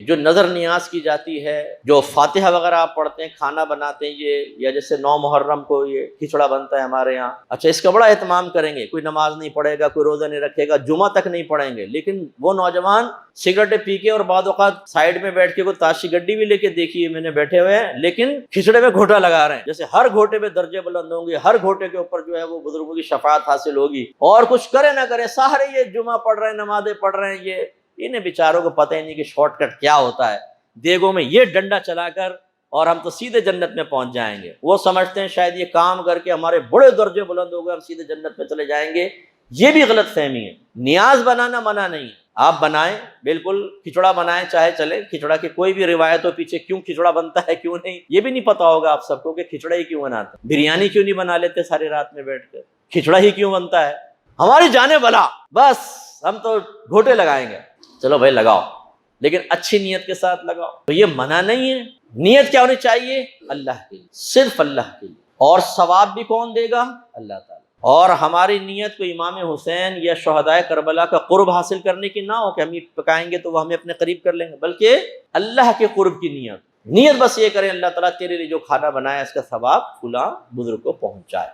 جو نظر نیاز کی جاتی ہے، جو فاتحہ وغیرہ آپ پڑھتے ہیں، کھانا بناتے ہیں یہ، یا جیسے 9 محرم کو یہ کھچڑا بنتا ہے ہمارے یہاں، اچھا اس کا بڑا اہتمام کریں گے، کوئی نماز نہیں پڑھے گا، کوئی روزہ نہیں رکھے گا، جمعہ تک نہیں پڑھیں گے، لیکن وہ نوجوان سگریٹیں پی کے اور بعض اوقات سائیڈ میں بیٹھ کے کوئی تاشی گڈی بھی لے کے دیکھی ہے میں نے بیٹھے ہوئے ہیں، لیکن کھچڑے میں گھوٹا لگا رہے ہیں، جیسے ہر گھوٹے پہ درجے بلند ہوں گے، ہر گھوٹے کے اوپر جو ہے وہ بزرگوں کی شفاعت حاصل ہوگی، اور کچھ کرے نہ کرے سارے یہ جمعہ پڑھ رہے ہیں، نمازیں پڑھ رہے ہیں، یہ انہیں بیچاروں کو پتہ ہی نہیں کہ شارٹ کٹ کیا ہوتا ہے، دیگوں میں یہ ڈنڈا چلا کر اور ہم تو سیدھے جنت میں پہنچ جائیں گے، وہ سمجھتے ہیں شاید یہ کام کر کے ہمارے بڑے درجے بلند ہو گئے، ہم سیدھے جنت میں چلے جائیں گے، یہ بھی غلط فہمی ہے۔ نیاز بنانا منع نہیں ہے، آپ بنائیں، بالکل کھچڑا بنائیں، چاہے چلے کھچڑا کی کوئی بھی روایت ہو پیچھے کیوں کھچڑا بنتا ہے کیوں نہیں، یہ بھی نہیں پتا ہوگا آپ سب کو کہ کھچڑا ہی کیوں بناتے ہیں، بریانی کیوں نہیں بنا لیتے ساری رات میں بیٹھ کر، کھچڑا ہی کیوں بنتا ہے، ہماری جانیں بلا، بس ہم تو گھوٹے لگائیں گے، چلو بھائی لگاؤ لیکن اچھی نیت کے ساتھ لگاؤ، تو یہ منع نہیں ہے۔ نیت کیا ہونی چاہیے؟ اللہ کے لیے، صرف اللہ کے لیے، اور ثواب بھی کون دے گا؟ اللہ تعالیٰ۔ اور ہماری نیت کو امام حسین یا شہدائے کربلا کا قرب حاصل کرنے کی نہ ہو کہ ہم یہ پکائیں گے تو وہ ہمیں اپنے قریب کر لیں گے، بلکہ اللہ کے قرب کی نیت بس یہ کریں اللہ تعالیٰ تیرے لیے جو کھانا بنایا اس کا ثواب فلاں بزرگ کو پہنچائے۔